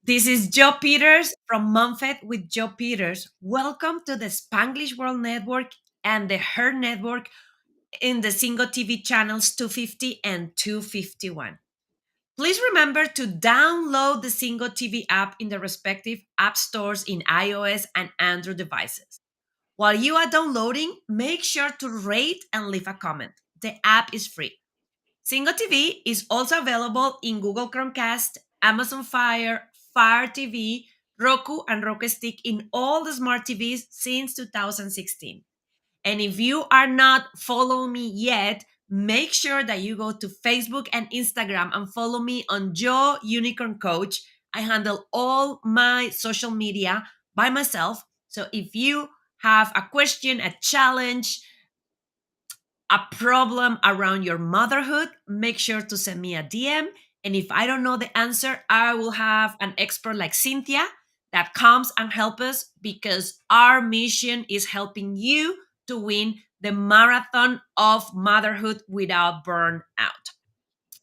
This is Joe Peters from MOMFIT with Joe Peters. Welcome to the Spanglish World Network and the Her Network in the Single TV channels 250 and 251. Please remember to download the Single TV app in the respective app stores in iOS and Android devices. While you are downloading, make sure to rate and leave a comment. The app is free. Single TV is also available in Google Chromecast, Amazon Fire, Fire TV, Roku, and Roku Stick in all the smart TVs since 2016. And if you are not following me yet, make sure that you go to Facebook and Instagram and follow me on Joe Unicorn Coach. I handle all my social media by myself. So if you have a question, a challenge, a problem around your motherhood, make sure to send me a DM. And if I don't know the answer, I will have an expert like Cynthia that comes and help us because our mission is helping you to win the marathon of motherhood without burnout.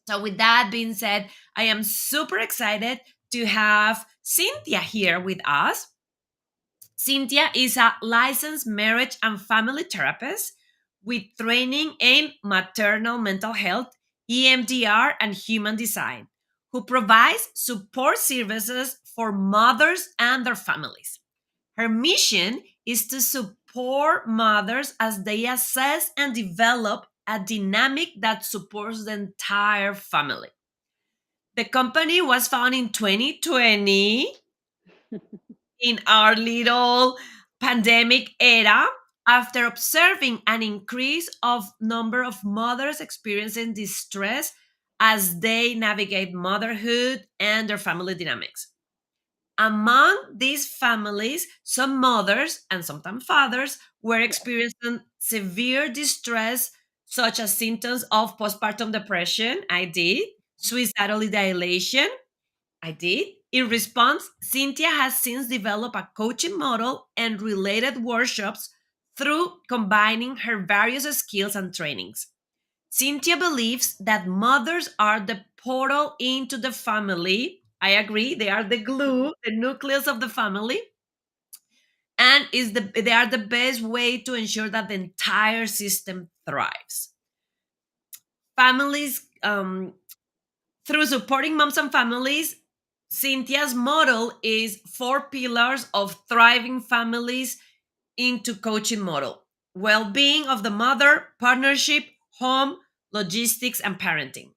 So, with that being said, I am super excited to have Cynthia here with us. Cynthia is a licensed marriage and family therapist with training in maternal mental health, EMDR, and human design, who provides support services for mothers and their families. Her mission is to support mothers as they assess and develop a dynamic that supports the entire family. The company was founded in 2020 in our little pandemic era after observing an increase of number of mothers experiencing distress as they navigate motherhood and their family dynamics. Among these families, some mothers and sometimes fathers were Yes. experiencing severe distress, such as symptoms of postpartum depression. I did. Suicidal ideation. I did. In response, Cynthia has since developed a coaching model and related workshops through combining her various skills and trainings. Cynthia believes that mothers are the portal into the family. I agree, they are the glue, the nucleus of the family, and they are the best way to ensure that the entire system thrives. Families Through supporting moms and families, Cynthia's model is four pillars of thriving families into coaching model: well-being of the mother, partnership, home, logistics, and parenting.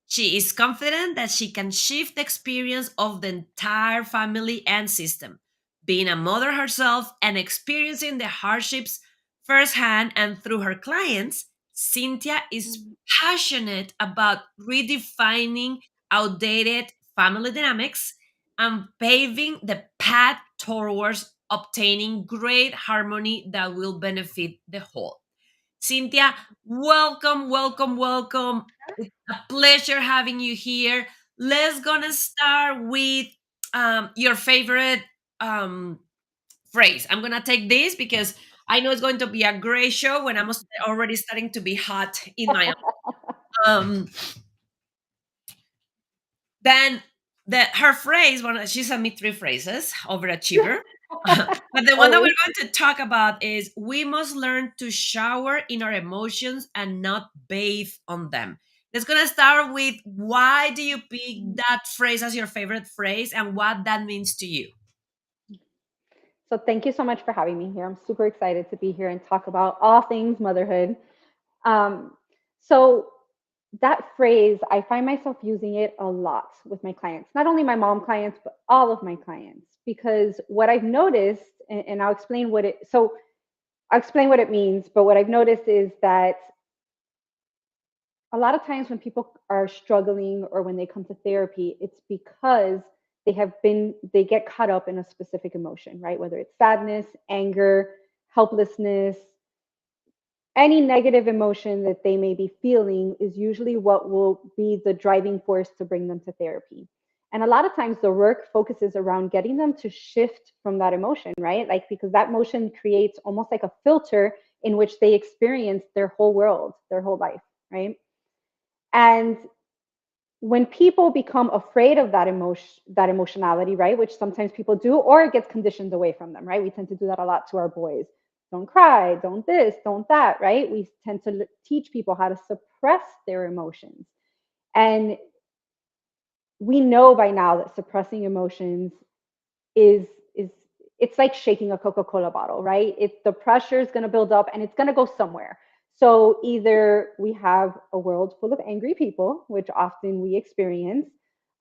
She is confident that she can shift the experience of the entire family and system, being a mother herself and experiencing the hardships firsthand. And through her clients, Cynthia is Mhm. passionate about redefining outdated family dynamics and paving the path towards obtaining great harmony that will benefit the whole. Cynthia, welcome, welcome, welcome. It's a pleasure having you here. Let's gonna start with your favorite um, phrase. I'm gonna take this because I know it's going to be a great show when I'm already starting to be hot in my um. Then her phrase, one she sent me three phrases, overachiever. But the one that Always. we're going to talk about is we must learn to shower in our emotions and not bathe on them. Let's gonna start with why do you pick that phrase as your favorite phrase and what that means to you? So thank you so much for having me here. I'm super excited to be here and talk about all things motherhood. Um, so that phrase, I find myself using it a lot with my clients, not only my mom clients, but all of my clients, because what I've noticed, and I'll explain what it means, but what I've noticed is that a lot of times when people are struggling or when they come to therapy, it's because they get caught up in a specific emotion, right? Whether it's sadness, anger, helplessness, any negative emotion that they may be feeling is usually what will be the driving force to bring them to therapy. And a lot of times the work focuses around getting them to shift from that emotion, right? Like, because that emotion creates almost like a filter in which they experience their whole world, their whole life, right? And when people become afraid of that emotionality, right, which sometimes people do, or it gets conditioned away from them, right? We tend to do that a lot to our boys. Don't cry, don't this, don't that, right? We tend to teach people how to suppress their emotions. And we know by now that suppressing emotions is it's like shaking a Coca-Cola bottle, right? It The pressure is going to build up and it's going to go somewhere. So either we have a world full of angry people, which often we experience,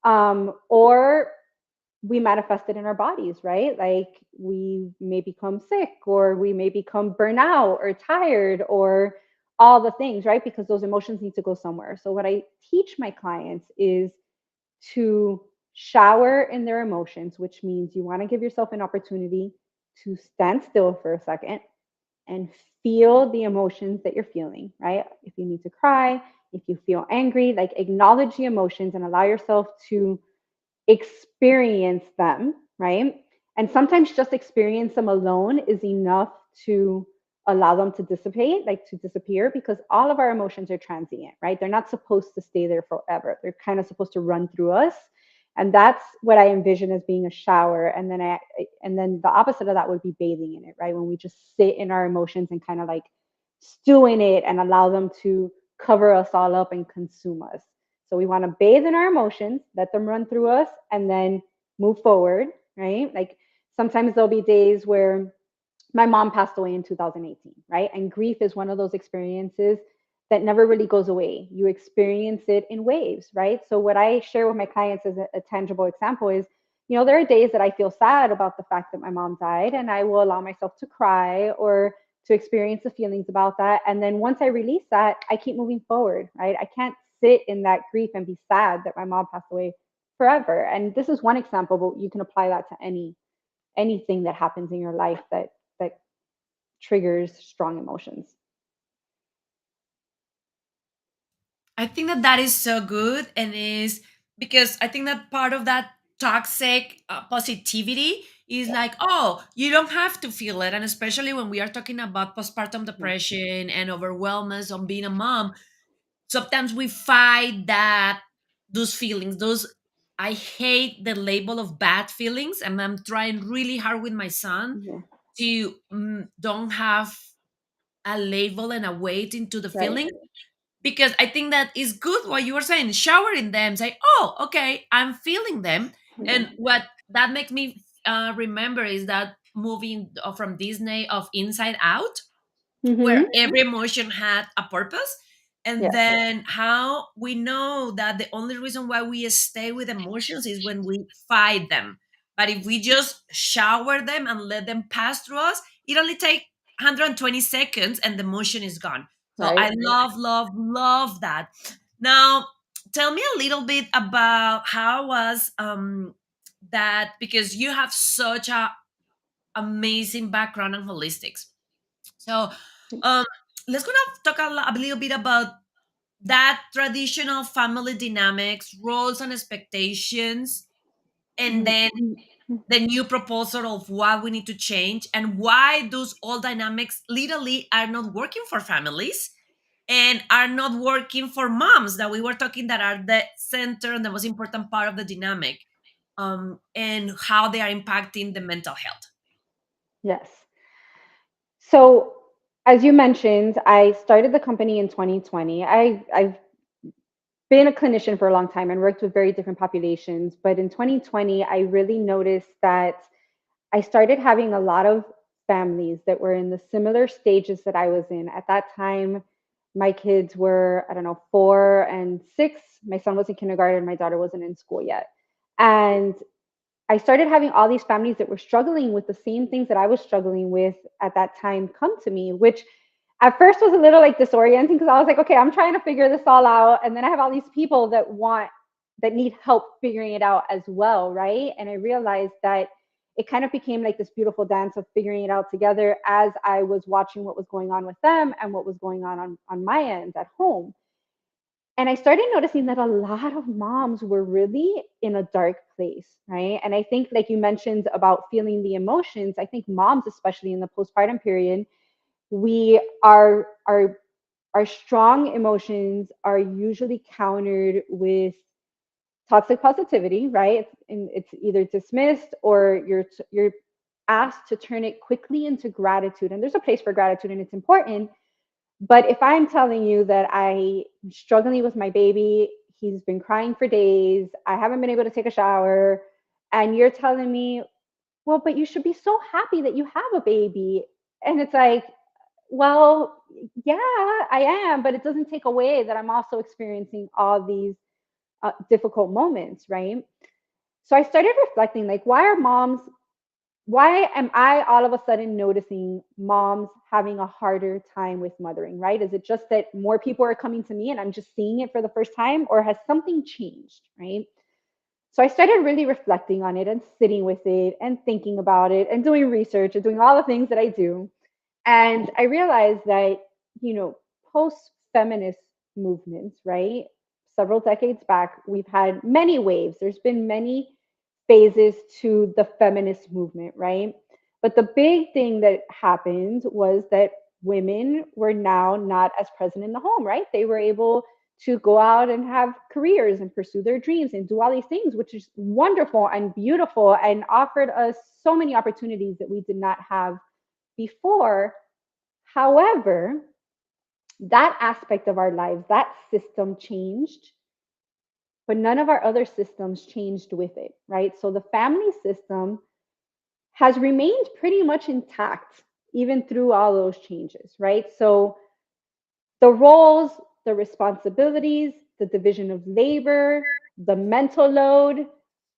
or we manifest it in our bodies, right? Like we may become sick, or we may become burnout or tired, or all the things, right? Because those emotions need to go somewhere. So what I teach my clients is to shower in their emotions, which means you want to give yourself an opportunity to stand still for a second and feel the emotions that you're feeling, right? If you need to cry, if you feel angry, like acknowledge the emotions and allow yourself to experience them, right? And sometimes just experience them alone is enough to allow them to dissipate, like to disappear, because all of our emotions are transient, right? They're not supposed to stay there forever. They're kind of supposed to run through us. And that's what I envision as being a shower. And then the opposite of that would be bathing in it, right? When we just sit in our emotions and kind of like stew in it and allow them to cover us all up and consume us. So we want to bathe in our emotions, let them run through us, and then move forward, right? Like sometimes there'll be days where my mom passed away in 2018, right? And grief is one of those experiences that never really goes away. You experience it in waves, right? So what I share with my clients as a tangible example is, there are days that I feel sad about the fact that my mom died, and I will allow myself to cry or to experience the feelings about that. And then once I release that, I keep moving forward, right? I can't sit in that grief and be sad that my mom passed away forever. And this is one example, but you can apply that to anything that happens in your life that triggers strong emotions. I think that that is so good, and is because I think that part of that toxic positivity is like, oh, you don't have to feel it. And especially when we are talking about postpartum Yeah. depression and overwhelmness on being a mom, sometimes we fight that those feelings, those, I hate the label of bad feelings, and I'm trying really hard with my son Yeah. to don't have a label and a weight into the Right. feeling, because I think that is good what you were saying. Shower in them, say, "Oh, okay, I'm feeling them." Yeah. And what that makes me remember is that movie from Disney of Inside Out, where Mm-hmm. every emotion had a purpose, and Yes. then how we know that the only reason why we stay with emotions is when we fight them. But if we just shower them and let them pass through us, it only takes 120 seconds and the emotion is gone. So Right. I love that. Now tell me a little bit about how was that, because you have such a amazing background in holistics. So um, let's gonna talk a little bit about that traditional family dynamics, roles and expectations, and then Mm-hmm. the new proposal of what we need to change and why those old dynamics literally are not working for families and are not working for moms that we were talking that are the center and the most important part of the dynamic, and how they are impacting the mental health. Yes. So, as you mentioned, I started the company in 2020. I've been a clinician for a long time and worked with very different populations. But in 2020, I really noticed that I started having a lot of families that were in the similar stages that I was in. At that time, my kids were, I don't know, 4 and 6. My son was in kindergarten, my daughter wasn't in school yet. And I started having all these families that were struggling with the same things that I was struggling with at that time come to me, which at first was a little like disorienting because I was like, okay, I'm trying to figure this all out. And then I have all these people that need help figuring it out as well, right? And I realized that it kind of became like this beautiful dance of figuring it out together as I was watching what was going on with them and what was going on my end at home. And I started noticing that a lot of moms were really in a dark place, right? And I think, like you mentioned about feeling the emotions, I think moms, especially in the postpartum period, we our strong emotions are usually countered with toxic positivity, right? It's either dismissed or you're asked to turn it quickly into gratitude. And there's a place for gratitude and it's important. But if I'm telling you that I'm struggling with my baby, he's been crying for days, I haven't been able to take a shower, and you're telling me, well, but you should be so happy that you have a baby. And it's like, well, yeah, I am, but it doesn't take away that I'm also experiencing all these difficult moments, right? So I started reflecting, like, why am I all of a sudden noticing moms having a harder time with mothering, right? Is it just that more people are coming to me and I'm just seeing it for the first time, or has something changed, right? So I started really reflecting on it and sitting with it and thinking about it and doing research and doing all the things that I do. And I realized that, you know, post feminist movements, right? Several decades back, we've had many waves. There's been many phases to the feminist movement, right? But the big thing that happened was that women were now not as present in the home, right? They were able to go out and have careers and pursue their dreams and do all these things, which is wonderful and beautiful and offered us so many opportunities that we did not have before. However, that aspect of our lives, that system changed, but none of our other systems changed with it, right? So the family system has remained pretty much intact even through all those changes, right? So the roles, the responsibilities, the division of labor, the mental load,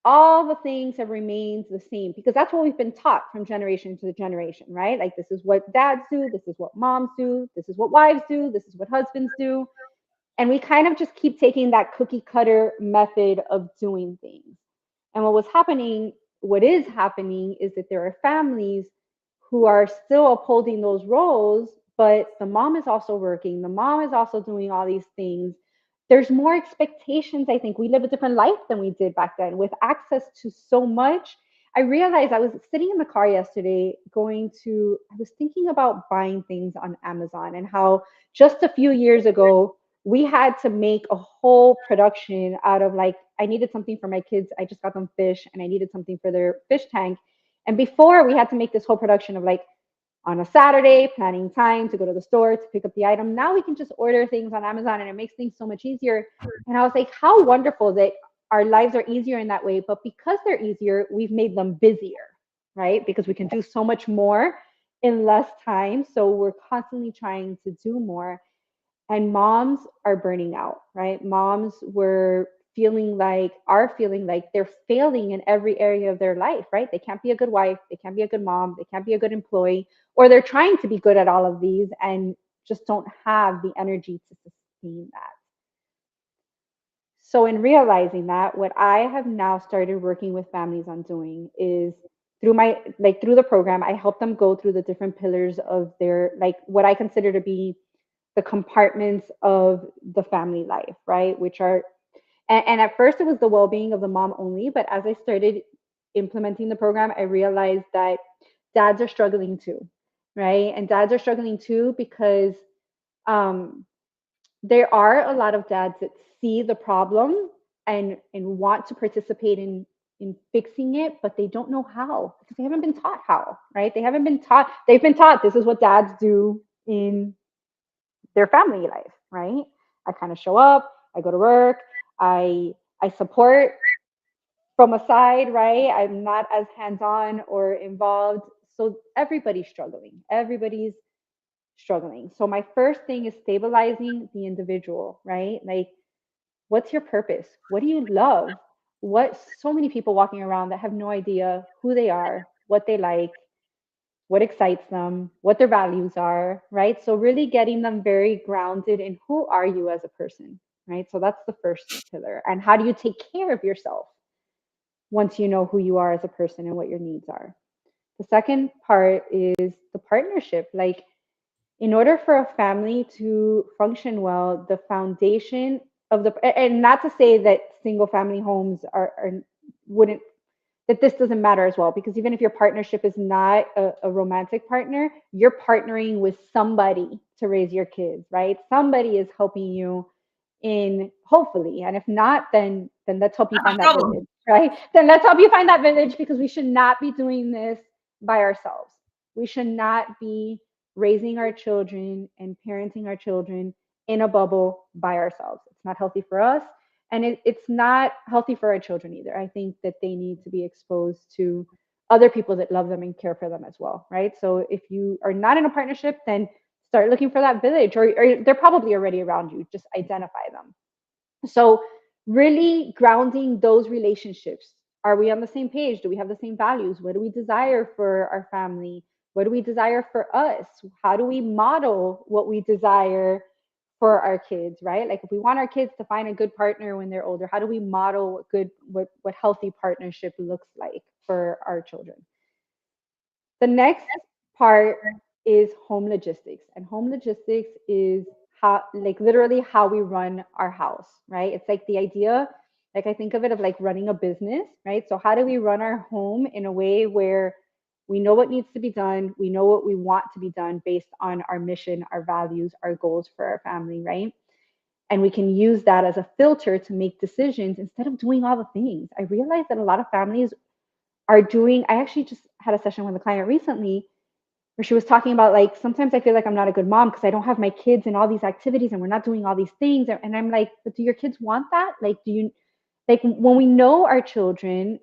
all the things have remained the same because that's what we've been taught from generation to generation, right? Like, this is what dads do, this is what moms do, this is what wives do, this is what husbands do. And we kind of just keep taking that cookie cutter method of doing things. And what is happening is that there are families who are still upholding those roles, but the mom is also working, the mom is also doing all these things. There's more expectations. I think we live a different life than we did back then with access to so much. I realized I was sitting in the car yesterday I was thinking about buying things on Amazon and how just a few years ago, we had to make a whole production out of, like, I needed something for my kids. I just got them fish and I needed something for their fish tank. And before, we had to make this whole production of, like, on a Saturday, planning time to go to the store to pick up the item. Now we can just order things on Amazon and it makes things so much easier. And I was like, how wonderful that our lives are easier in that way. But because they're easier, we've made them busier, right? Because we can do so much more in less time. So we're constantly trying to do more. And moms are burning out, right? Moms are feeling like they're failing in every area of their life, right? They can't be a good wife, they can't be a good mom, they can't be a good employee, or they're trying to be good at all of these and just don't have the energy to sustain that. So, in realizing that, what I have now started working with families on doing is through the program, I help them go through the different pillars of their, like, what I consider to be the compartments of the family life, right? Which are, and at first it was the well being of the mom only, but as I started implementing the program, I realized that dads are struggling too, right? And dads are struggling too because um, there are a lot of dads that see the problem and want to participate in fixing it, but they don't know how because they haven't been taught how, right? They've been taught this is what dads do in their family life, right? I kind of show up, I go to work, I support from a side, right? I'm not as hands-on or involved. So everybody's struggling. Everybody's struggling. So my first thing is stabilizing the individual, right? Like, what's your purpose? What do you love? What So many people walking around that have no idea who they are, what they like, what excites them, what their values are, right? So really getting them very grounded in who are you as a person, right? So that's the first pillar. And how do you take care of yourself once you know who you are as a person and what your needs are? The second part is the partnership. Like, in order for a family to function well, the foundation of and not to say that single family homes are wouldn't, that this doesn't matter as well, because even if your partnership is not a romantic partner, you're partnering with somebody to raise your kids, right? Somebody is helping you in, hopefully. And if not, then let's hope you Not a find that problem. village, right? Then let's hope you find that village, because we should not be doing this by ourselves. We should not be raising our children and parenting our children in a bubble by ourselves. It's not healthy for us, and it's not healthy for our children either. I think that they need to be exposed to other people that love them and care for them as well, right? So if you are not in a partnership, then start looking for that village, or they're probably already around you. Just identify them. So, really grounding those relationships. Are we on the same page? Do we have the same values? What do we desire for our family? What do we desire for us? How do we model what we desire for our kids, right? Like if we want our kids to find a good partner when they're older, how do we model what healthy partnership looks like for our children? The next part is home logistics. And home logistics is how, like, literally how we run our house, right? It's like the idea, like, I think of it of like running a business, right? So, how do we run our home in a way where we know what needs to be done, we know what we want to be done based on our mission, our values, our goals for our family, right? And we can use that as a filter to make decisions instead of doing all the things. I realize that a lot of families are doing, I actually just had a session with a client recently where she was talking about, like, sometimes I feel like I'm not a good mom because I don't have my kids in all these activities and we're not doing all these things. And I'm like, but do your kids want that? Like, do you, like, when we know our children,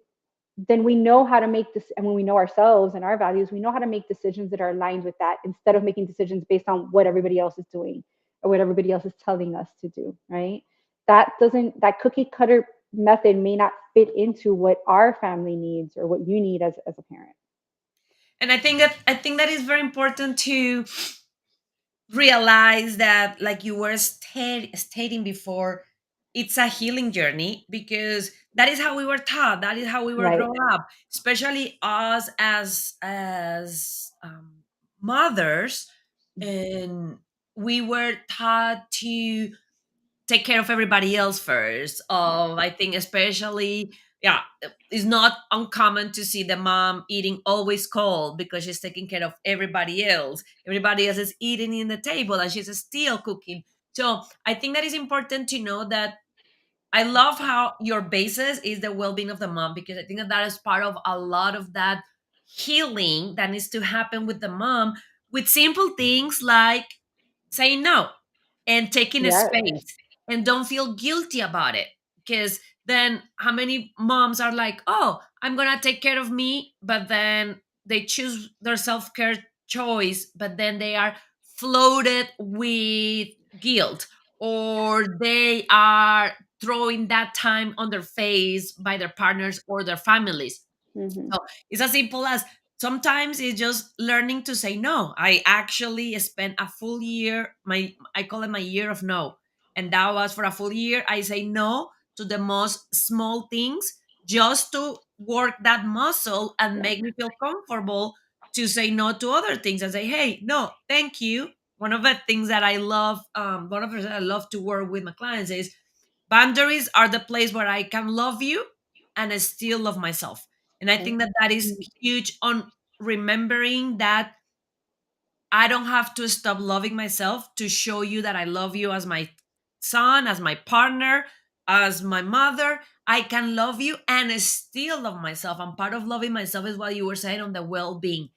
then we know how to make this. And when we know ourselves and our values, we know how to make decisions that are aligned with that instead of making decisions based on what everybody else is doing or what everybody else is telling us to do, right? That cookie cutter method may not fit into what our family needs or what you need as a parent. And I think that is very important to realize that, like you were stating before, it's a healing journey, because that is how we were taught, that is how we were Right. growing up, especially us as mothers. And we were taught to take care of everybody else first. Yes. I think especially, yeah, it's not uncommon to see the mom eating always cold because she's taking care of everybody else. Everybody else is eating in the table and she's still cooking. So I think that is important to know that. I love how your basis is the well-being of the mom, because I think that that is part of a lot of that healing that needs to happen with the mom, with simple things like saying no and taking a Yes. space, and don't feel guilty about it. Because then how many moms are like, oh, I'm gonna take care of me, but then they choose their self-care choice, but then they are floated with guilt, or they are throwing that time on their face by their partners or their families. Hmm. So it's as simple as, sometimes it's just learning to say no. I actually spent a full year, I call it my year of no. And that was for a full year. I say no to the most small things, just to work that muscle and Yeah. make me feel comfortable to say no to other things and say, hey, no, thank you. One of the things that I love, one of the things that I love to work with my clients is, boundaries are the place where I can love you and I still love myself. And I Okay. think that that is huge, on remembering that I don't have to stop loving myself to show you that I love you as my son, as my partner, as my mother. I can love you and still love myself. And part of loving myself is what you were saying on the well being.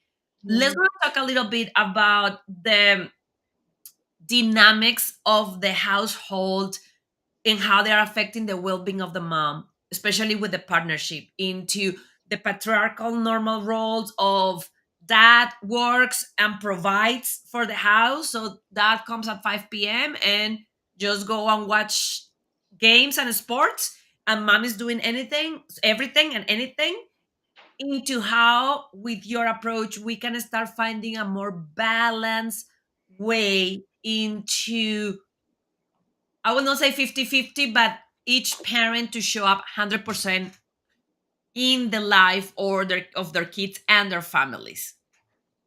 Let's Mhm. now talk a little bit about the dynamics of the household and how they are affecting the well-being of the mom, especially with the partnership, into the patriarchal normal roles of dad works and provides for the house, so dad comes at 5 p.m. and just go and watch games and sports, and mom is doing anything, everything and anything. Into how, with your approach, we can start finding a more balanced way into, I will not say 50-50, but each parent to show up 100% in the life or of their kids and their families.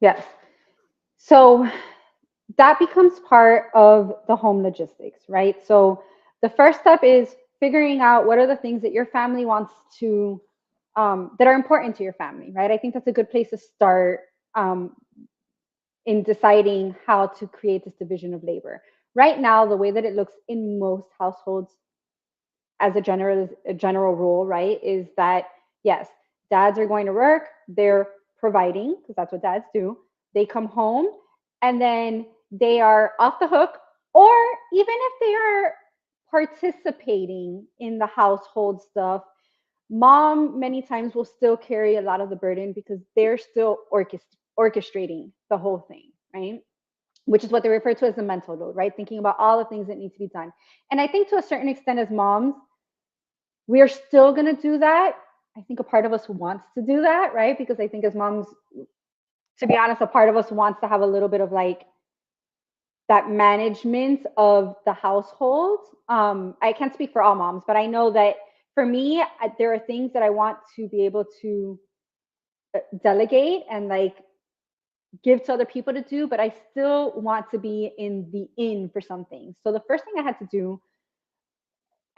Yes. So that becomes part of the home logistics, right? So the first step is figuring out what are the things that your family wants to, that are important to your family, right? I think that's a good place to start, in deciding how to create this division of labor. Right now, the way that it looks in most households, as a general rule, right, is that yes, dads are going to work, they're providing because that's what dads do. They come home and then they are off the hook, or even if they are participating in the household stuff, mom many times will still carry a lot of the burden because they're still orchestrating the whole thing, right? Which is what they refer to as the mental load, right? Thinking about all the things that need to be done. And I think to a certain extent, as moms, we are still going to do that. I think a part of us wants to do that, right? Because I think as moms, to be honest, a part of us wants to have a little bit of like that management of the household. I can't speak for all moms, but I know that for me, there are things that I want to be able to delegate and like give to other people to do, but I still want to be in the in for some things. So the first thing I had to do,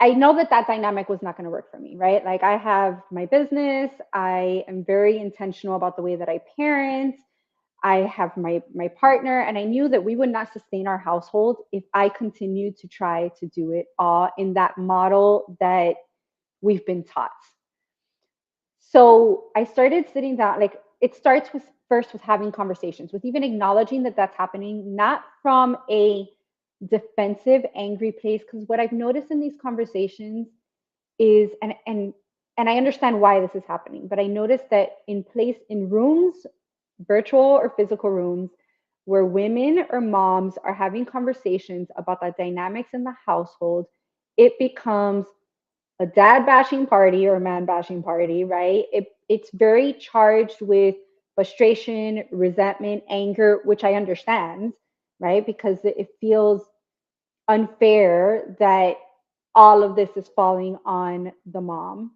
I know that that dynamic was not going to work for me, right? Like I have my business, I am very intentional about the way that I parent. I have my partner, and I knew that we would not sustain our household if I continued to try to do it all in that model that we've been taught. So I started sitting down, like it starts with first with having conversations, with even acknowledging that that's happening, not from a defensive, angry place. Because what I've noticed in these conversations is, and I understand why this is happening, but I noticed that in rooms, virtual or physical rooms, where women or moms are having conversations about the dynamics in the household, it becomes a dad bashing party or a man bashing party, right? It's very charged with frustration, resentment, anger, which I understand, right? Because it feels unfair that all of this is falling on the mom.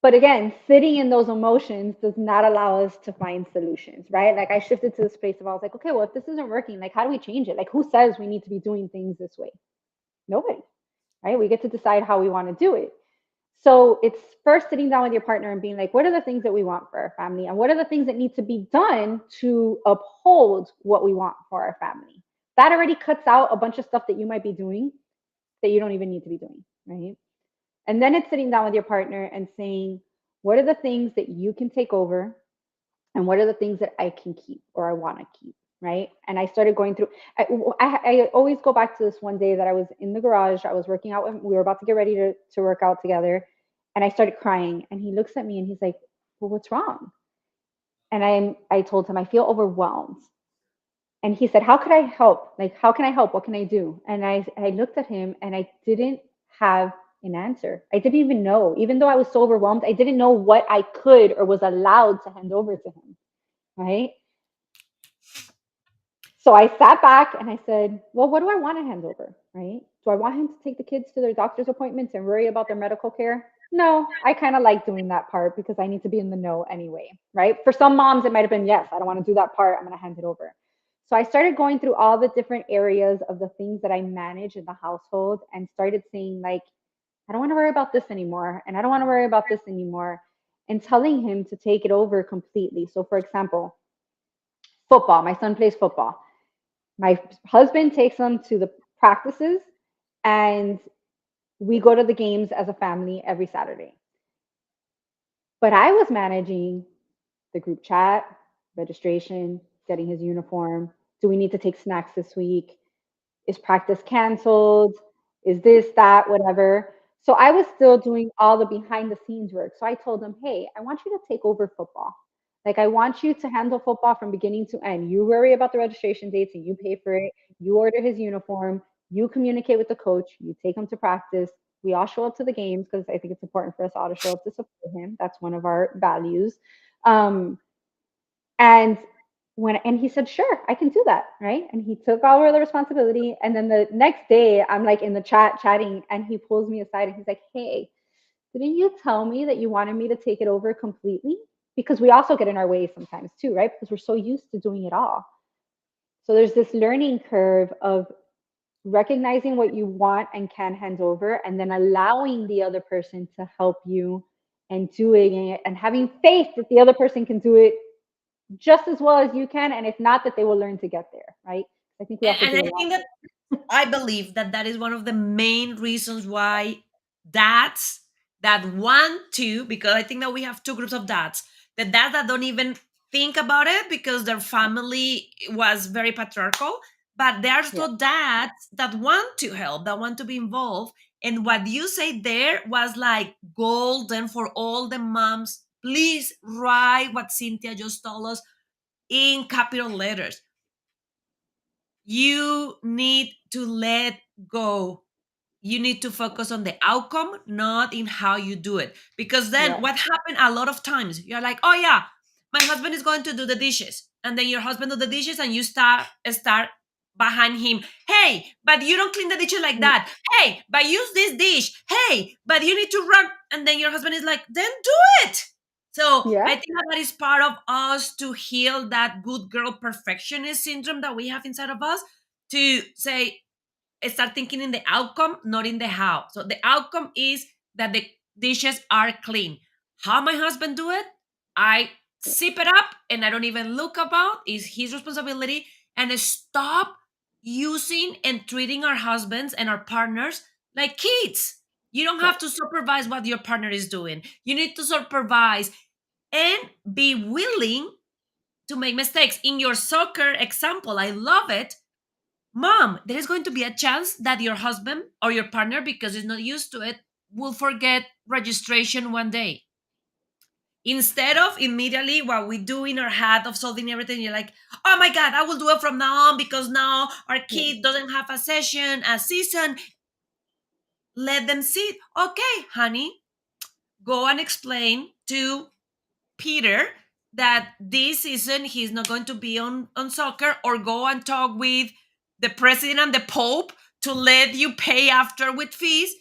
But again, sitting in those emotions does not allow us to find solutions, right? Like I shifted to this place of I was like, okay, well, if this isn't working, like how do we change it? Like who says we need to be doing things this way? Nobody, right? We get to decide how we want to do it. So it's first sitting down with your partner and being like, what are the things that we want for our family? And what are the things that need to be done to uphold what we want for our family? That already cuts out a bunch of stuff that you might be doing that you don't even need to be doing, right? And then it's sitting down with your partner and saying, what are the things that you can take over? And what are the things that I can keep or I want to keep? Right. And I started going through, I always go back to this one day that I was in the garage. I was working out. We were about to get ready to work out together. And I started crying. And he looks at me and he's like, well, what's wrong? And I told him, I feel overwhelmed. And he said, how could I help? Like, how can I help? What can I do? And I looked at him and I didn't have an answer. I didn't even know. Even though I was so overwhelmed, I didn't know what I could or was allowed to hand over to him. Right. So I sat back and I said, well, what do I want to hand over? Right. Do I want him to take the kids to their doctor's appointments and worry about their medical care? No, I kind of like doing that part because I need to be in the know anyway. Right. For some moms, it might have been, yes, I don't want to do that part. I'm going to hand it over. So I started going through all the different areas of the things that I manage in the household and started saying, like, I don't want to worry about this anymore. And I don't want to worry about this anymore. And telling him to take it over completely. So, for example, football. My son plays football. My husband takes them to the practices and we go to the games as a family every Saturday. But I was managing the group chat, registration, getting his uniform. Do we need to take snacks this week? Is practice canceled? Is this, that, whatever? So I was still doing all the behind the scenes work. So I told him, hey, I want you to take over football. Like, I want you to handle football from beginning to end. You worry about the registration dates and you pay for it. You order his uniform. You communicate with the coach. You take him to practice. We all show up to the games because I think it's important for us all to show up to support him. That's one of our values. Um, and and he said, sure, I can do that. Right. And he took all of the responsibility. And then the next day I'm like in the chat chatting and he pulls me aside and he's like, hey, didn't you tell me that you wanted me to take it over completely? Because we also get in our way sometimes too, right? Because we're so used to doing it all. So there's this learning curve of recognizing what you want and can hand over and then allowing the other person to help you and doing it and having faith that the other person can do it just as well as you can, and if not, that they will learn to get there, right? I think we have to And do I a lot think that more. I believe that that is one of the main reasons why dads that want to, because I think that we have two groups of dads. The dads that don't even think about it because their family was very patriarchal, but there are Yeah, also dads that want to help, that want to be involved. And what you say there was like golden for all the moms. Please write what Cynthia just told us in capital letters. You need to let go. You need to focus on the outcome, not in how you do it. Because then yeah, what happened a lot of times, you're like, oh yeah, my husband is going to do the dishes. And then your husband do the dishes and you start behind him. Hey, but you don't clean the dishes like mm, that. Hey, but use this dish. Hey, but you need to run. And then your husband is like, then do it. So yeah, I think that is part of us to heal that good girl perfectionist syndrome that we have inside of us, to say, start thinking in the outcome, not in the how. So the outcome is that the dishes are clean. How my husband do it, I sip it up and I don't even look about. Is his responsibility. And stop using and treating our husbands and our partners like kids. You don't yeah, have to supervise what your partner is doing. You need to supervise and be willing to make mistakes. In your soccer example, I love it. Mom, there is going to be a chance that your husband or your partner, because he's not used to it, will forget registration one day. Instead of immediately what we do in our head of solving everything, you're like, oh my God, I will do it from now on because now our yeah, kid doesn't have a session, a season. Let them sit. Okay, honey, go and explain to Peter that this season he's not going to be on soccer, or go and talk with the president and the pope to let you pay after with fees,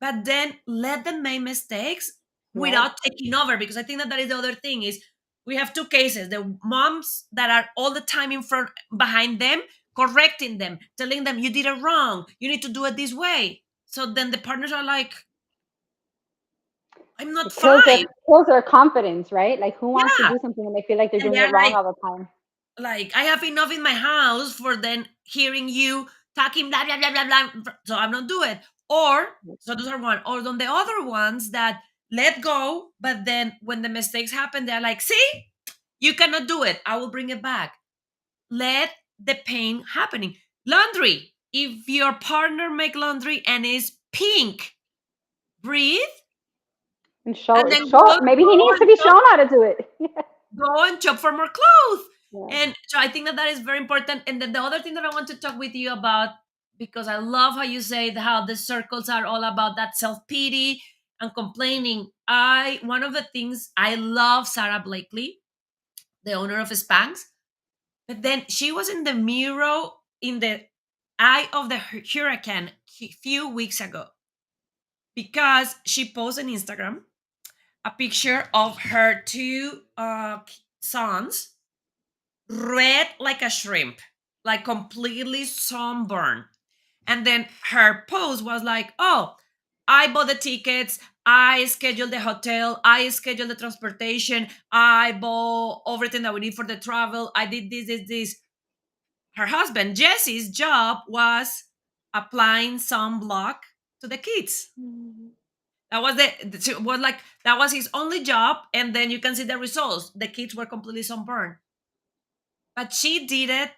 but then let them make mistakes yeah. without taking over. Because I think that that is the other thing is, we have two cases: the moms that are all the time in front behind them, correcting them, telling them you did it wrong, you need to do it this way. So then the partners are like, I'm not It kills fine. their confidence, right? Like, who wants to Yeah. do something and they feel like they're And doing it they're wrong like, all the time? I have enough in my house for then hearing you talking blah blah blah blah blah, so I'm not do it. Or, so those are one. Or on the other ones that let go, but then when the mistakes happen, they're like, see, you cannot do it, I will bring it back. Let the pain happening. Laundry, if your partner make laundry and is pink, breathe, And and then show. Maybe he go needs to and be talk, shown how to do it. go and shop for more clothes. Yeah. And so I think that that is very important. And then the other thing that I want to talk with you about, because I love how you say how the circles are all about that self pity and complaining. I One of the things I love Sarah Blakely, the owner of Spanx, but then she was in the mirror in the eye of the hurricane a few weeks ago, because she posted on Instagram a picture of her two sons, red like a shrimp, like completely sunburned. And then her post was like, oh, I bought the tickets, I scheduled the hotel, I scheduled the transportation, I bought everything that we need for the travel, I did this, this, this. Her husband, Jesse's job was applying sunblock to the kids. Mhm. That was was like, that was his only job. And then you can see the results. The kids were completely sunburned, but she did it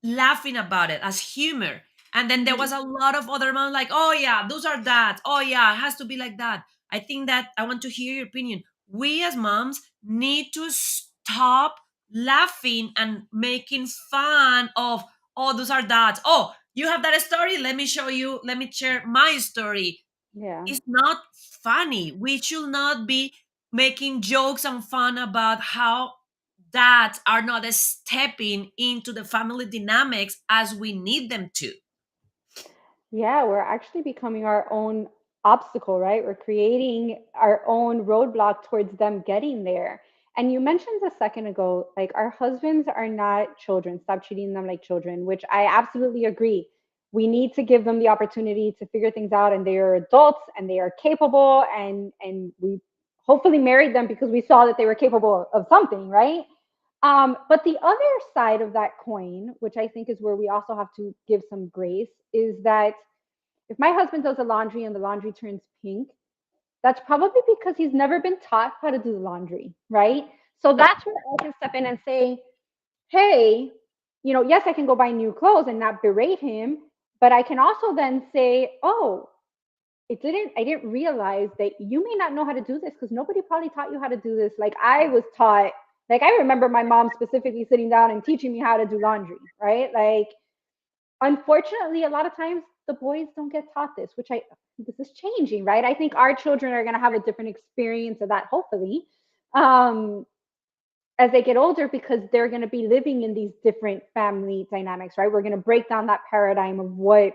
laughing about it as humor. And then there was Mhm. a lot of other men like, oh yeah, those are that. Oh yeah, it has to be like that. I think that I want to hear your opinion. We as moms need to stop laughing and making fun of, oh, those are dads. Oh, you have that story. Let me show you. Let me share my story. Yeah. It's not funny. We should not be making jokes and fun about how dads are not stepping into the family dynamics as we need them to. Yeah, we're actually becoming our own obstacle, right? We're creating our own roadblock towards them getting there. And you mentioned a second ago, like, our husbands are not children. Stop treating them like children, which I absolutely agree. We need to give them the opportunity to figure things out, and they are adults and they are capable, and we hopefully married them because we saw that they were capable of something, right? But the other side of that coin, which I think is where we also have to give some grace, is that if my husband does the laundry and the laundry turns pink, that's probably because he's never been taught how to do the laundry, right? So that's where I can step in and say, hey, yes, I can go buy new clothes and not berate him, but I can also then say, oh, I didn't realize that you may not know how to do this because nobody probably taught you how to do this. Like I was taught, like I remember my mom specifically sitting down and teaching me how to do laundry, right? Like, unfortunately, a lot of times the boys don't get taught this, which this is changing, right? I think our children are going to have a different experience of that, hopefully, um, as they get older, because they're going to be living in these different family dynamics, right? We're going to break down that paradigm of what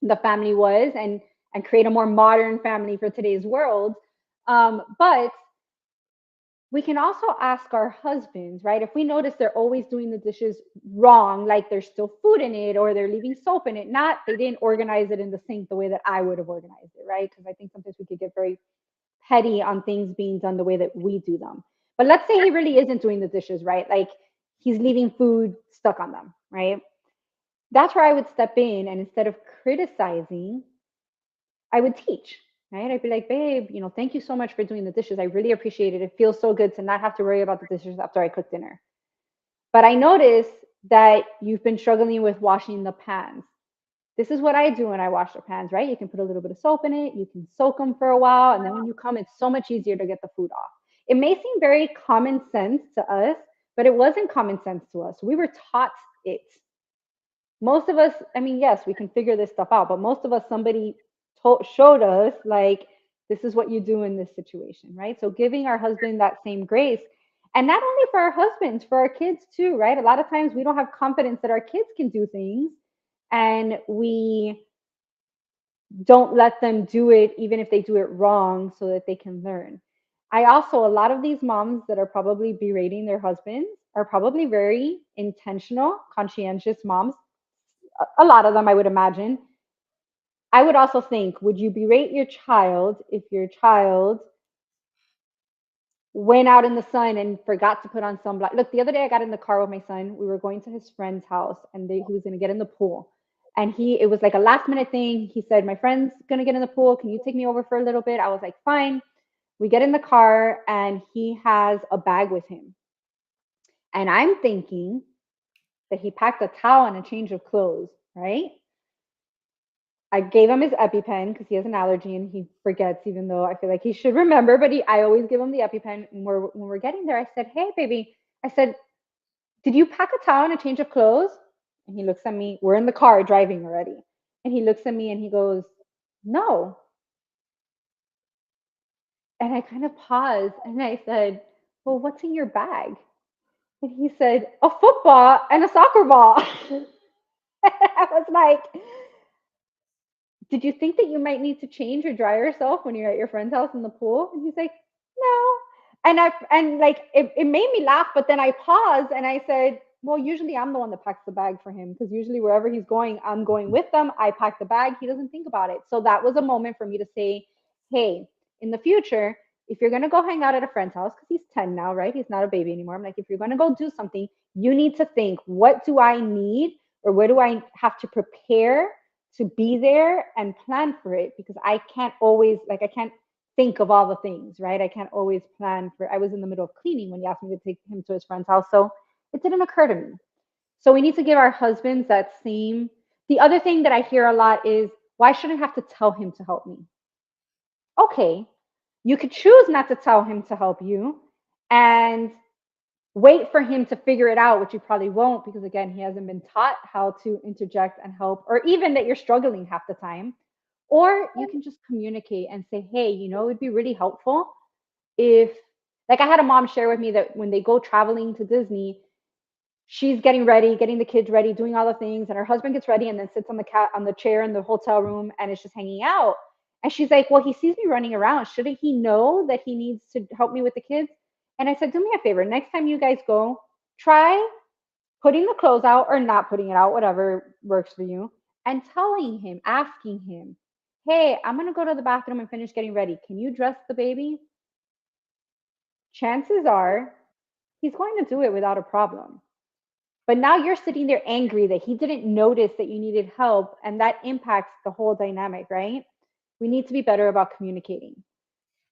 the family was and create a more modern family for today's world. But we can also ask our husbands, right? If we notice they're always doing the dishes wrong, like there's still food in it or they're leaving soap in it, not they didn't organize it in the sink the way that I would have organized it, right? Because I think sometimes we could get very petty on things being done the way that we do them. But let's say he really isn't doing the dishes right, like he's leaving food stuck on them, right? That's where I would step in, and instead of criticizing, I would teach, right? I'd be like, babe, thank you so much for doing the dishes. I really appreciate it. It feels so good to not have to worry about the dishes after I cook dinner. But I notice that you've been struggling with washing the pans. This is what I do when I wash the pans, right? You can put a little bit of soap in it, you can soak them for a while, and then when you come, it's so much easier to get the food off. It may seem very common sense to us, but it wasn't common sense to us. We were taught it. Most of us, I mean, yes, we can figure this stuff out, but most of us, somebody showed us, like, this is what you do in this situation, right? So giving our husband that same grace, and not only for our husbands, for our kids too, right? A lot of times we don't have confidence that our kids can do things, and we don't let them do it even if they do it wrong so that they can learn. I also, a lot of these moms that are probably berating their husbands are probably very intentional, conscientious moms. A lot of them, I would imagine. I would also think, would you berate your child if your child went out in the sun and forgot to put on sunblock? Look, the other day I got in the car with my son. We were going to his friend's house, and he was going to get in the pool. And it was like a last minute thing. He said, my friend's going to get in the pool. Can you take me over for a little bit? I was like, fine. We get in the car, and he has a bag with him. And I'm thinking that he packed a towel and a change of clothes, right? I gave him his EpiPen because he has an allergy and he forgets, even though I feel like he should remember. But I always give him the EpiPen. And when we're getting there, I said, "Hey, baby," I said, "Did you pack a towel and a change of clothes?" And he looks at me. We're in the car driving already, and he looks at me and he goes, "No." And I kind of paused and I said, "Well, what's in your bag?" And he said, "A football and a soccer ball." I was like, did you think that you might need to change or dry yourself when you're at your friend's house in the pool? And he's like, no. And like it made me laugh, but then I paused and I said, well, usually I'm the one that packs the bag for him because usually wherever he's going, I'm going with them. I pack the bag. He doesn't think about it. So that was a moment for me to say, hey, in the future, if you're gonna go hang out at a friend's house, because he's 10 now, right? He's not a baby anymore. I'm like, if you're gonna go do something, you need to think, what do I need or what do I have to prepare to be there and plan for it, because I can't always, like, I can't think of all the things, right? I can't always plan for. I was in the middle of cleaning when he asked me to take him to his friend's house, so it didn't occur to me. So we need to give our husbands that same. The other thing that I hear a lot is, why should I have to tell him to help me? Okay, you could choose not to tell him to help you and wait for him to figure it out, which you probably won't, because again, he hasn't been taught how to interject and help, or even that you're struggling half the time. Or you can just communicate and say, hey, it would be really helpful if, like, I had a mom share with me that when they go traveling to Disney, she's getting ready, getting the kids ready, doing all the things, and her husband gets ready and then sits on the chair in the hotel room and is just hanging out. And she's like, well, he sees me running around. Shouldn't he know that he needs to help me with the kids? And I said, do me a favor. Next time you guys go, try putting the clothes out or not putting it out, whatever works for you, and telling him, asking him, hey, I'm going to go to the bathroom and finish getting ready. Can you dress the baby? Chances are he's going to do it without a problem. But now you're sitting there angry that he didn't notice that you needed help, and that impacts the whole dynamic, right? We need to be better about communicating.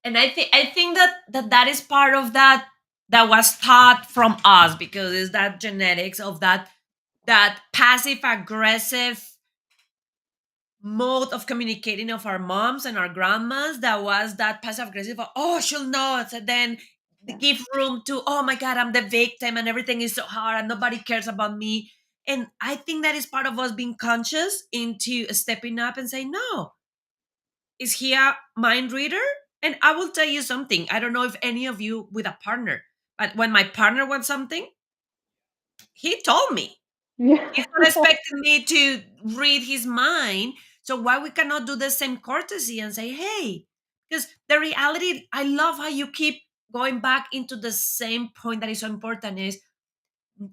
And I think that is part of that that was taught from us, because it's that genetics of that passive aggressive mode of communicating of our moms and our grandmas, that was that passive aggressive, oh, she'll know, and then Yeah. give room to, oh my god, I'm the victim and everything is so hard and nobody cares about me. And I think that is part of us being conscious into stepping up and saying, no, is he a mind reader? And I will tell you something, I don't know if any of you with a partner, but when my partner wants something, he told me. He's not Yeah. expecting me to read his mind. So why we cannot do the same courtesy and say, hey, because the reality, I love how you keep going back into the same point that is so important is,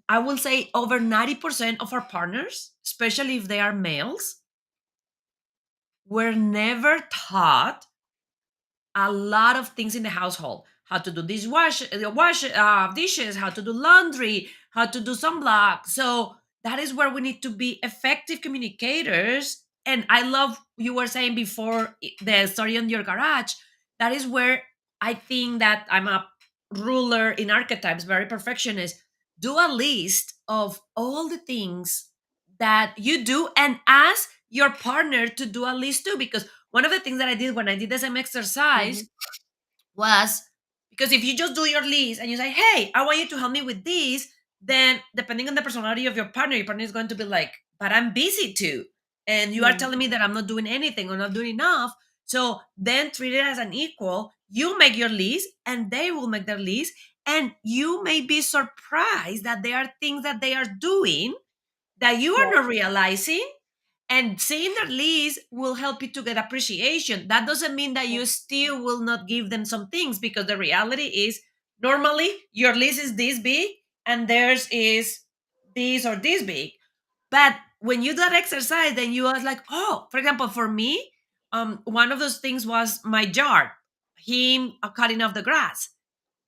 I will say over 90% of our partners, especially if they are males, were never taught a lot of things in the household: how to do dishes, how to do laundry, how to do sunblock. So that is where we need to be effective communicators. And I love you were saying before, the story on your garage. That is where I think that I'm a ruler in archetypes, very perfectionist. Do a list of all the things that you do and ask your partner to do a list too, because one of the things that I did when I did the same Mhm. exercise was, because if you just do your list and you say, hey, I want you to help me with this, then depending on the personality of your partner is going to be like, but I'm busy too. And you are Yeah. telling me that I'm not doing anything or not doing enough. So then treat it as an equal. You make your list and they will make their list. And you may be surprised that there are things that they are doing that you are Yeah. not realizing, and seeing their list will help you to get appreciation. That doesn't mean that Yeah. you still will not give them some things, because the reality is, normally your list is this big and theirs is this or this big. But when you do that exercise, then you are like, oh, for example, for me, one of those things was my yard, him cutting off the grass,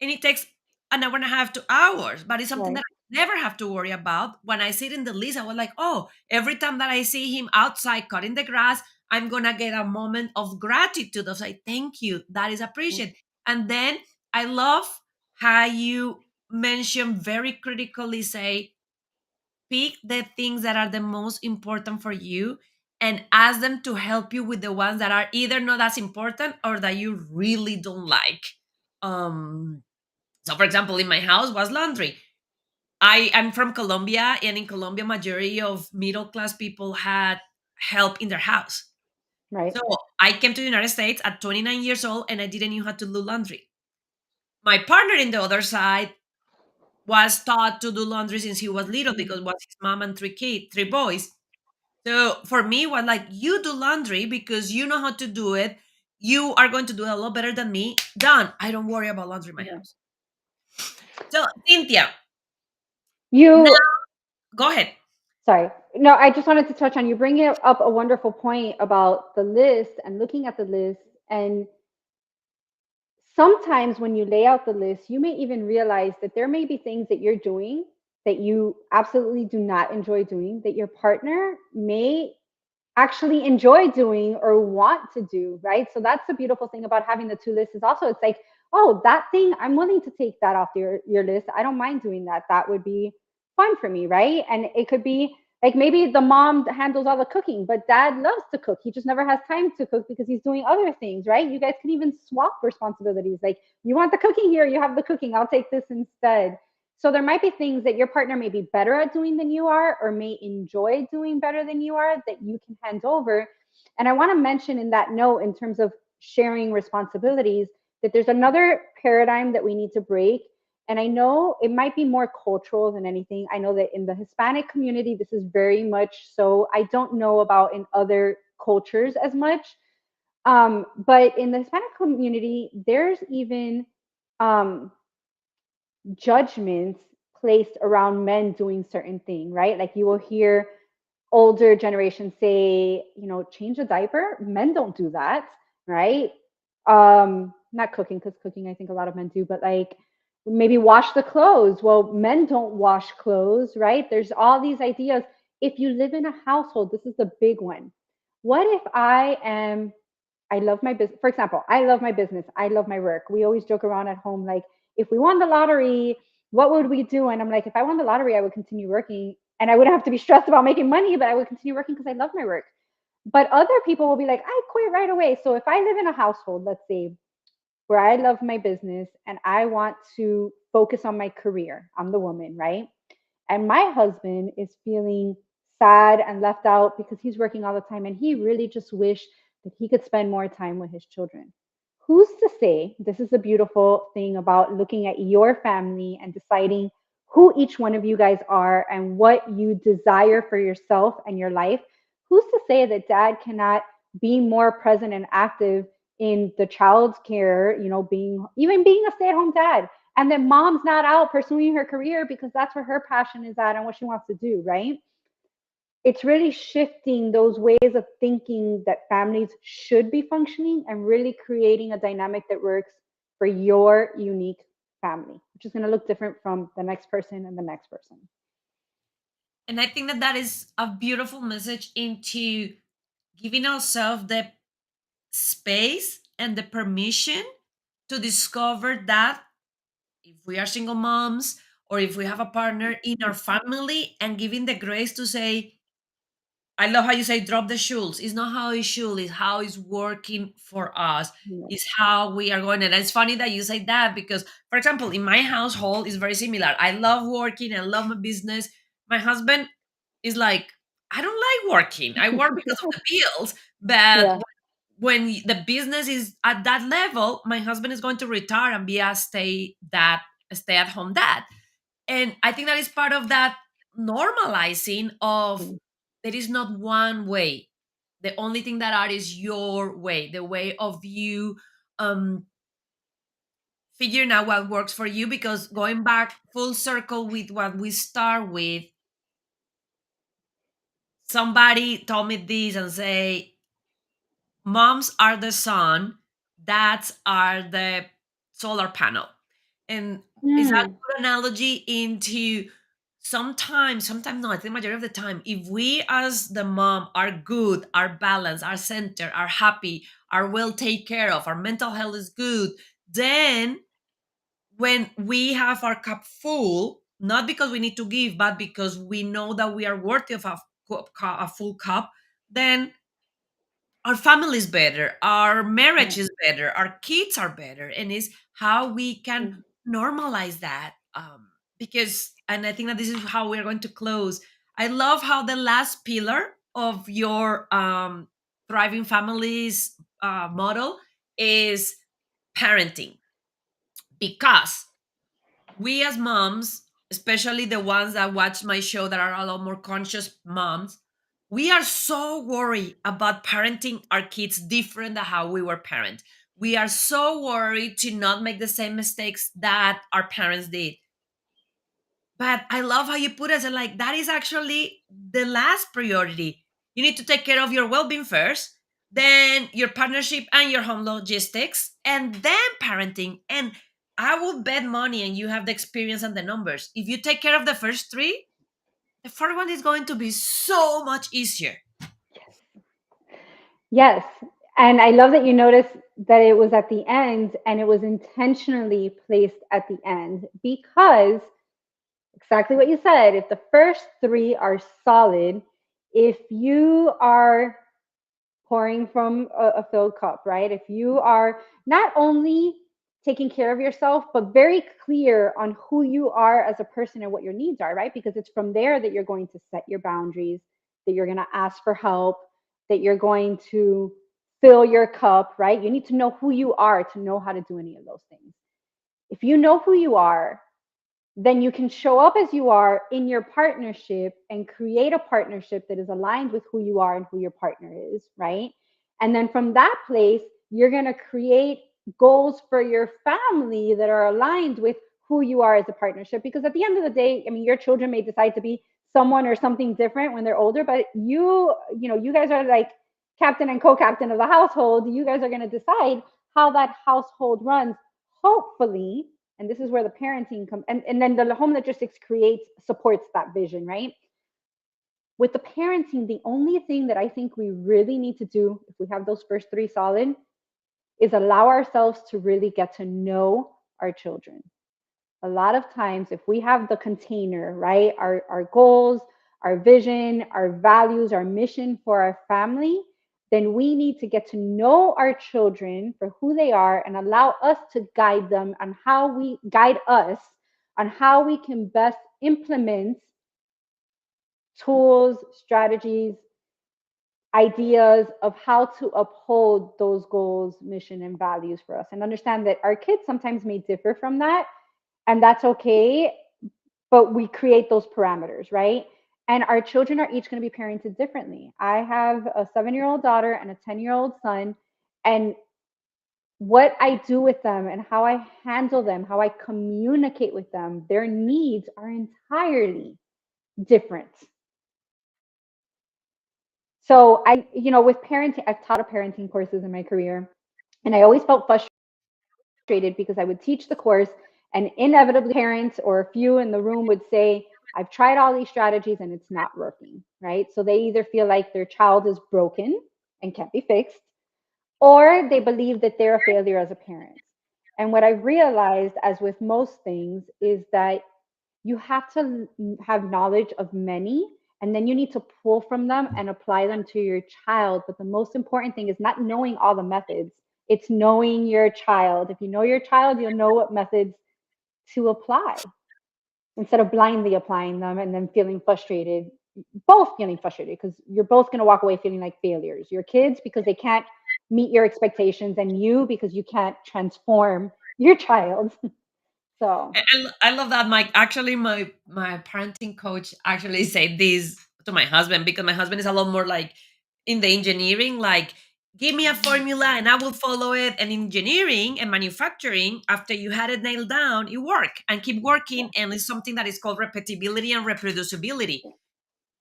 and it takes an hour and a half, 2 hours, but it's something that Right. I never have to worry about. When I see it in the list, I was like, oh, every time that I see him outside cutting the grass, I'm gonna get a moment of gratitude of say, thank you, that is Yeah. appreciated. And then I love how you mention very critically, say, pick the things that are the most important for you and ask them to help you with the ones that are either not as important or that you really don't like. So, for example, in my house was laundry. I am from Colombia, and in Colombia, majority of middle class people had help in their house. Right. So I came to the United States at 29 years old, and I didn't know how to do laundry. My partner in the other side was taught to do laundry since he was little, Mhm. because it was his mom and three boys. So for me, it was like, you do laundry because you know how to do it. You are going to do it a lot better than me. Done. I don't worry about laundry in my Yeah. house. So Cynthia, You, now go ahead. sorry. No, I just wanted to touch on you bringing up a wonderful point about the list and looking at the list. And sometimes when you lay out the list, you may even realize that there may be things that you're doing that you absolutely do not enjoy doing, that your partner may actually enjoy doing or want to do, right? So that's the beautiful thing about having the two lists is also it's like, oh, that thing, I'm willing to take that off your list. I don't mind doing that. That would be fun for me, right? And it could be like maybe the mom handles all the cooking, but dad loves to cook. He just never has time to cook because he's doing other things, right? You guys can even swap responsibilities. Like, you want the cooking here, you have the cooking. I'll take this instead. So there might be things that your partner may be better at doing than you are, or may enjoy doing better than you are, that you can hand over. And I want to mention in that note, in terms of sharing responsibilities, that there's another paradigm that we need to break. And I know it might be more cultural than anything. I know that in the Hispanic community, this is very much so. I don't know about in other cultures as much. But in the Hispanic community, there's even um, judgments placed around men doing certain thing, right? Like you will hear older generations say, change a diaper. Men don't do that, right? Not cooking, because cooking, I think a lot of men do, but like Maybe wash the clothes. Well, men don't wash clothes, right? There's all these ideas. If you live in a household, this is the big one. What if I love my business. For example, I love my business. I love my work. We always joke around at home like, if we won the lottery, what would we do? And I'm like, if I won the lottery, I would continue working and I wouldn't have to be stressed about making money, but I would continue working because I love my work. But other people will be like, I quit right away. So if I live in a household, let's say, where I love my business and I want to focus on my career, I'm the woman, right? And my husband is feeling sad and left out because he's working all the time and he really just wished that he could spend more time with his children. Who's to say? This is the beautiful thing about looking at your family and deciding who each one of you guys are and what you desire for yourself and your life. Who's to say that dad cannot be more present and active in the child's care, being even being a stay-at-home dad, and then mom's not out pursuing her career because that's where her passion is at and what she wants to do, right? It's really shifting those ways of thinking that families should be functioning and really creating a dynamic that works for your unique family, which is going to look different from the next person and the next person. And I think that that is a beautiful message into giving ourselves the space and the permission to discover that if we are single moms or if we have a partner in our family, and giving the grace to say, I love how you say drop the shoes. It's not how it should, it's how it's working for us. Yes. It's how we are going. And it's funny that you say that because, for example, in my household, it's very similar. I love working, I love my business. My husband is like, I don't like working. I work because of the bills. But Yeah. when the business is at that level, my husband is going to retire and be a stay at home dad. And I think that is part of that normalizing of Mm. there is not one way. The only thing that are is your way, the way of you um figuring out what works for you. Because going back full circle with what we start with, somebody told me this and say moms are the sun, dads are the solar panel. And is that a Mm. good analogy into sometimes no, I think majority of the time, if we as the mom are good, are balanced, are centered, are happy, are well taken care of, our mental health is good, then when we have our cup full, not because we need to give, but because we know that we are worthy of a full cup, then our family is better, our Yeah. marriage is better, our kids are better, and it's how we can Mm. normalize that. Because, and I think that this is how we're going to close. I love how the last pillar of your thriving families model is parenting, because we as moms, especially the ones that watch my show that are a lot more conscious moms, we are so worried about parenting our kids different than how we were parent. We are so worried to not make the same mistakes that our parents did. But I love how you put it, as like that is actually the last priority. You need to take care of your well-being first, then your partnership and your home logistics, and then parenting. And I will bet money, and you have the experience and the numbers. If you take care of the first three, the fourth one is going to be so much easier. Yes. And I love that you noticed that it was at the end and it was intentionally placed at the end because exactly what you said. If the first three are solid, if you are pouring from a filled cup, right? If you are not only taking care of yourself, but very clear on who you are as a person and what your needs are, right? Because it's from there that you're going to set your boundaries, that you're going to ask for help, that you're going to fill your cup, right? You need to know who you are to know how to do any of those things. If you know who you are, then you can show up as you are in your partnership and create a partnership that is aligned with who you are and who your partner is, right? And then from that place, you're going to create goals for your family that are aligned with who you are as a partnership. Because at the end of the day, I mean, your children may decide to be someone or something different when they're older, but you guys are like captain and co-captain of the household. You guys are going to decide how that household runs, hopefully, And this is where the parenting comes, and then the home logistics creates supports that vision, right? With the parenting, the only thing that I think we really need to do, if we have those first three solid, is allow ourselves to really get to know our children. A lot of times, if we have the container, right, our goals, our vision, our values, our mission for our family, then we need to get to know our children for who they are and allow us to guide them on how we guide us on how we can best implement tools, strategies, ideas of how to uphold those goals, mission, and values for us. And understand that our kids sometimes may differ from that, and that's okay, but we create those parameters, right? And our children are each going to be parented differently. I have a 7-year-old daughter and a 10-year-old son, and what I do with them and how I handle them, how I communicate with them, their needs are entirely different. So with parenting, I've taught a parenting courses in my career, and I always felt frustrated because I would teach the course, and inevitably parents or a few in the room would say, I've tried all these strategies and it's not working, right? So they either feel like their child is broken and can't be fixed, or they believe that they're a failure as a parent. And what I've realized, as with most things, is that you have to have knowledge of many, and then you need to pull from them and apply them to your child. But the most important thing is not knowing all the methods, it's knowing your child. If you know your child, you'll know what methods to apply instead of blindly applying them and then feeling frustrated, both feeling frustrated, because you're both going to walk away feeling like failures. Your kids because they can't meet your expectations, and you because you can't transform your child. So I love that, Mike. Actually, my parenting coach actually said this to my husband, because my husband is a lot more like in the engineering, like give me a formula and I will follow it. And engineering and manufacturing, after you had it nailed down, you work and keep yeah, working, and it's something that is called repetibility and reproducibility.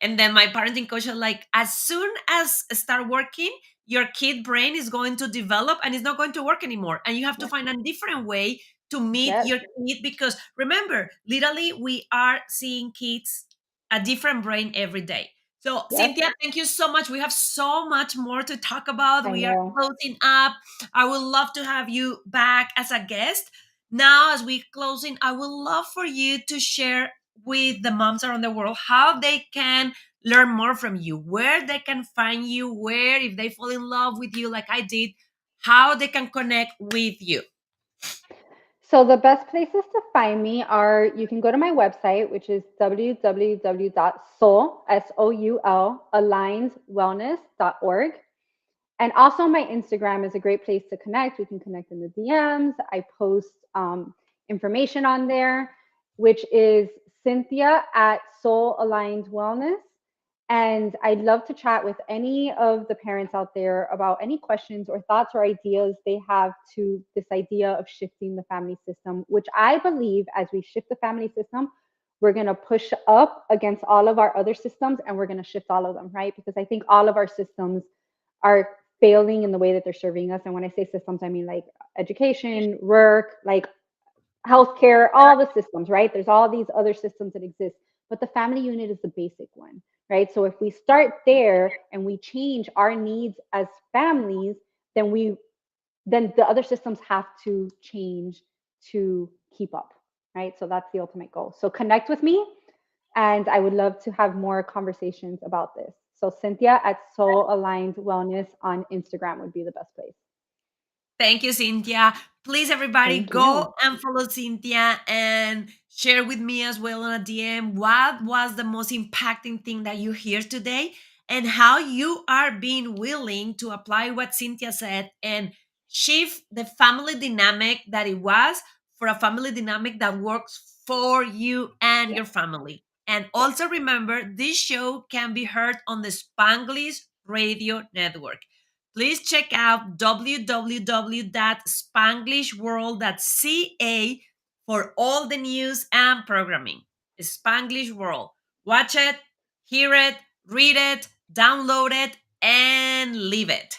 And then my parenting coach was like, as soon as start working, your kid brain is going to develop and it's not going to work anymore. And you have to yeah, find a different way to meet yes, your kid, because remember, literally, we are seeing kids a different brain every day. So, yes. Cynthia, thank you so much. We have so much more to talk about. I We are know. closing up. I would love to have you back as a guest. Now, as we closing, I would love for you to share with the moms around the world how they can learn more from you, where they can find you, where, if they fall in love with you like I did, how they can connect with you. So the best places to find me are, you can go to my website, which is www.soul, S-O-U-L, alignswellness.org. And also my Instagram is a great place to connect. We can connect in the DMs. I post information on there, which is Cynthia at Soul Aligned Wellness. And I'd love to chat with any of the parents out there about any questions or thoughts or ideas they have to this idea of shifting the family system, which I believe as we shift the family system, we're going to push up against all of our other systems and we're going to shift all of them, right? Because I think all of our systems are failing in the way that they're serving us. And when I say systems, I mean like education, work, like healthcare, all the systems, right? There's all these other systems that exist, but the family unit is the basic one, right? So if we start there and we change our needs as families, then the other systems have to change to keep up, right? So that's the ultimate goal. So connect with me, and I would love to have more conversations about this. So Cynthia at Soul Aligned Wellness on Instagram would be the best place. Thank you, Cynthia. Please, everybody, Thank go you. and follow Cynthia and share with me as well on a DM what was the most impacting thing that you hear today, and how you are being willing to apply what Cynthia said and shift the family dynamic that it was for a family dynamic that works for you and Yes, your family. And yes. also remember, this show can be heard on the Spanglish Radio Network. Please check out www.spanglishworld.ca for all the news and programming. Spanglish World. Watch it, hear it, read it, download it, and leave it.